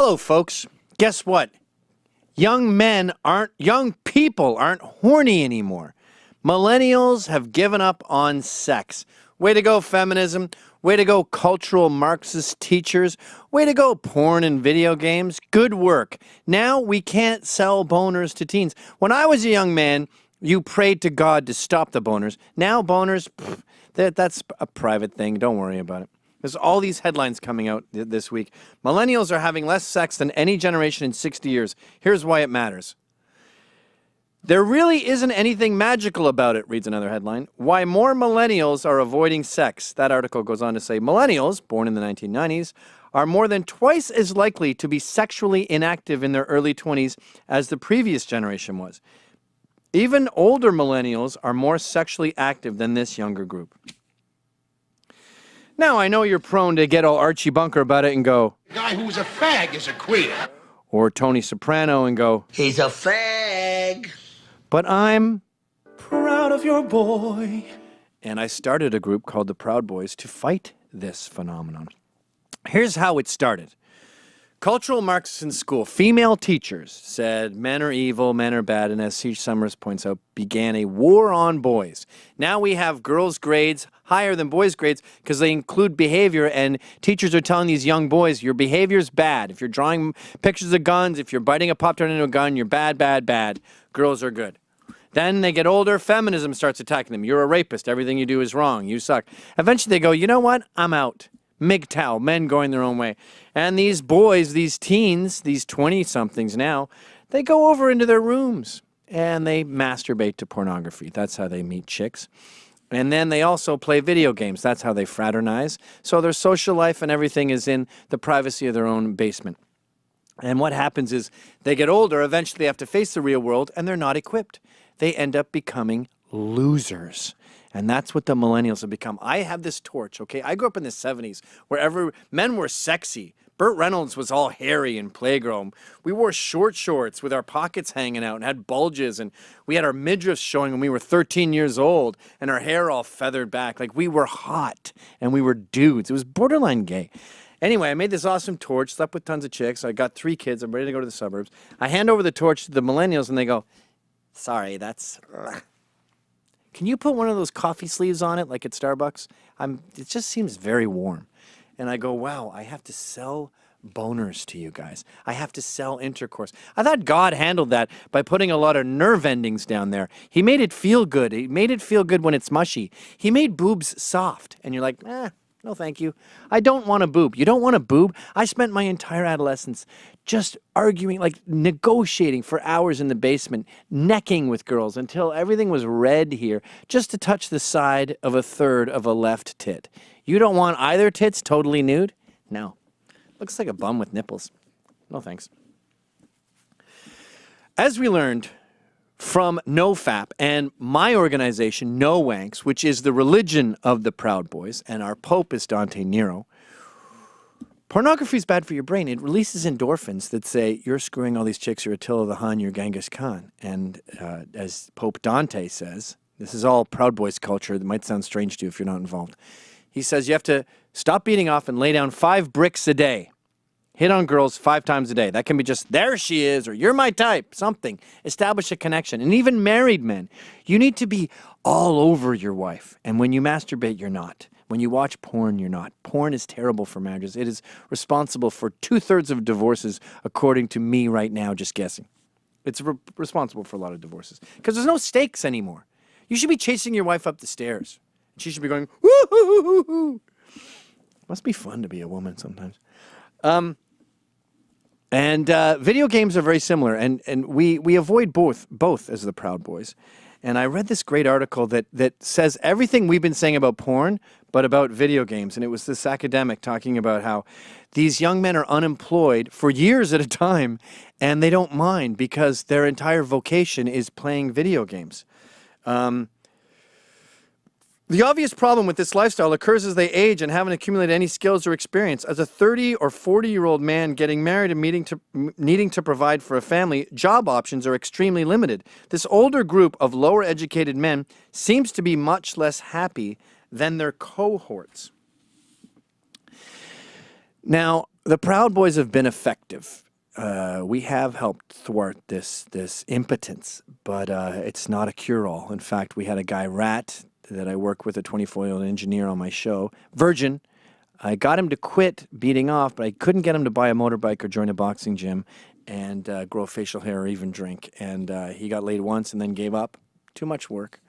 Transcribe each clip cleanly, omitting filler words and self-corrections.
Hello, folks. Guess what? Young people aren't horny anymore. Millennials have given up on sex. Way to go, feminism. Way to go, cultural Marxist teachers. Way to go, porn and video games. Good work. Now we can't sell boners to teens. When I was a young man, you prayed to God to stop the boners. Now boners, that's a private thing. Don't worry about it. There's all these headlines coming out this week. Millennials are having less sex than any generation in 60 years. Here's why it matters. There really isn't anything magical about it, reads another headline. Why more millennials are avoiding sex. That article goes on to say, millennials, born in the 1990s, are more than twice as likely to be sexually inactive in their early 20s as the previous generation was. Even older millennials are more sexually active than this younger group. Now, I know you're prone to get all Archie Bunker about it and go, the guy who's a fag is a queer. Or Tony Soprano and go, he's a fag. But I'm proud of your boy. And I started a group called the Proud Boys to fight this phenomenon. Here's how it started. Cultural Marxists in school, female teachers said men are evil, men are bad, and as C. Summers points out, began a war on boys. Now we have girls' grades higher than boys' grades because they include behavior, and teachers are telling these young boys, your behavior's bad. If you're drawing pictures of guns, if you're biting a Pop-Tart into a gun, you're bad, bad, bad. Girls are good. Then they get older, feminism starts attacking them. You're a rapist, everything you do is wrong, you suck. Eventually they go, you know what, I'm out. MGTOW, men going their own way. And these boys, these teens, these 20-somethings now, they go over into their rooms and they masturbate to pornography. That's how they meet chicks. And then they also play video games. That's how they fraternize. So their social life and everything is in the privacy of their own basement. And what happens is they get older, eventually they have to face the real world, and they're not equipped. They end up becoming losers. And that's what the millennials have become. I have this torch, okay? I grew up in the 70s where men were sexy. Burt Reynolds was all hairy and Playgirl. We wore short shorts with our pockets hanging out and had bulges, and we had our midriffs showing when we were 13 years old and our hair all feathered back. Like, we were hot and we were dudes. It was borderline gay. Anyway, I made this awesome torch, slept with tons of chicks. I got 3 kids. I'm ready to go to the suburbs. I hand over the torch to the millennials and they go, sorry, that's... Can you put one of those coffee sleeves on it like at Starbucks? It just seems very warm. And I go, wow, I have to sell boners to you guys. I have to sell intercourse. I thought God handled that by putting a lot of nerve endings down there. He made it feel good. He made it feel good when it's mushy. He made boobs soft. And you're like, no, thank you. I don't want a boob. You don't want a boob? I spent my entire adolescence just arguing, like negotiating for hours in the basement, necking with girls until everything was red here, just to touch the side of a third of a left tit. You don't want either tits totally nude? No. Looks like a bum with nipples. No thanks. As we learned from NoFap and my organization, No Wanks, which is the religion of the Proud Boys, and our Pope is Dante Nero, pornography is bad for your brain. It releases endorphins that say, you're screwing all these chicks, you're Attila the Hun, you're Genghis Khan. And as Pope Dante says, this is all Proud Boys culture that might sound strange to you if you're not involved. He says you have to stop beating off and lay down 5 bricks a day. Hit on girls 5 times a day. That can be just, there she is, or you're my type, something. Establish a connection. And even married men, you need to be all over your wife. And when you masturbate, you're not. When you watch porn, you're not. Porn is terrible for marriages. It is responsible for 2/3 of divorces, according to me right now, just guessing. It's responsible for a lot of divorces. Because there's no stakes anymore. You should be chasing your wife up the stairs. She should be going, woo-hoo-hoo-hoo-hoo. Must be fun to be a woman sometimes. Video games are very similar, and we avoid both as the Proud Boys. And I read this great article that says everything we've been saying about porn, but about video games. And it was this academic talking about how these young men are unemployed for years at a time, and they don't mind because their entire vocation is playing video games. The obvious problem with this lifestyle occurs as they age and haven't accumulated any skills or experience. As a 30 or 40-year-old man getting married and needing to provide for a family, job options are extremely limited. This older group of lower-educated men seems to be much less happy than their cohorts. Now, the Proud Boys have been effective. We have helped thwart this impotence, but it's not a cure-all. In fact, we had a guy, Rat, that I work with, a 24-year-old engineer on my show, Virgin. I got him to quit beating off, but I couldn't get him to buy a motorbike or join a boxing gym and grow facial hair or even drink. And he got laid once and then gave up. Too much work.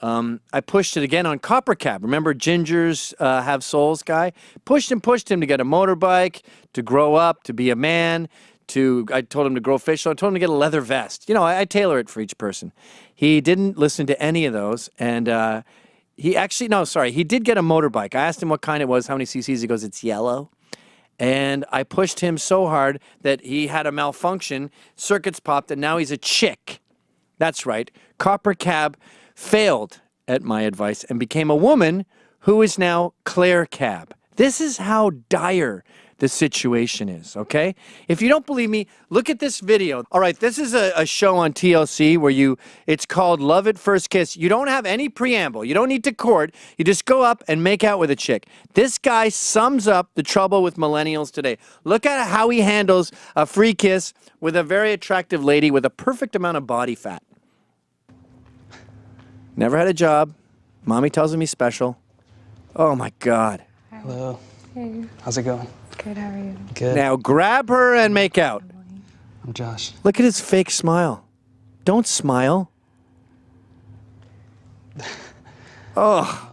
I pushed it again on Copper Cab. Remember Gingers Have Souls guy? Pushed him to get a motorbike, to grow up, to be a man. I told him to grow facial. I told him to get a leather vest. You know, I tailor it for each person. He didn't listen to any of those. And he did get a motorbike. I asked him what kind it was, how many cc's. He goes, it's yellow. And I pushed him so hard that he had a malfunction. Circuits popped, and now he's a chick. That's right. Copper Cab failed at my advice and became a woman who is now Claire Cab. This is how dire the situation is, okay? If you don't believe me, look at this video. All right, this is a show on TLC where it's called Love at First Kiss. You don't have any preamble. You don't need to court. You just go up and make out with a chick. This guy sums up the trouble with millennials today. Look at how he handles a free kiss with a very attractive lady with a perfect amount of body fat. Never had a job. Mommy tells him he's special. Oh, my God. Hello. Hey. How's it going? Good, how are you? Good. Now grab her and make out. I'm Josh. Look at his fake smile. Don't smile. Oh.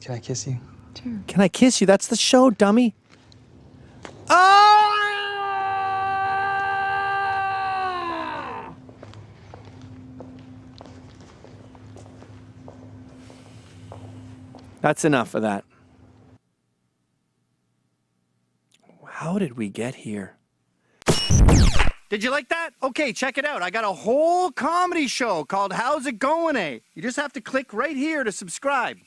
Can I kiss you? Sure. Can I kiss you? That's the show, dummy. Oh! That's enough of that. How did we get here? Did you like that? Okay, check it out. I got a whole comedy show called How's It Going, Eh? You just have to click right here to subscribe.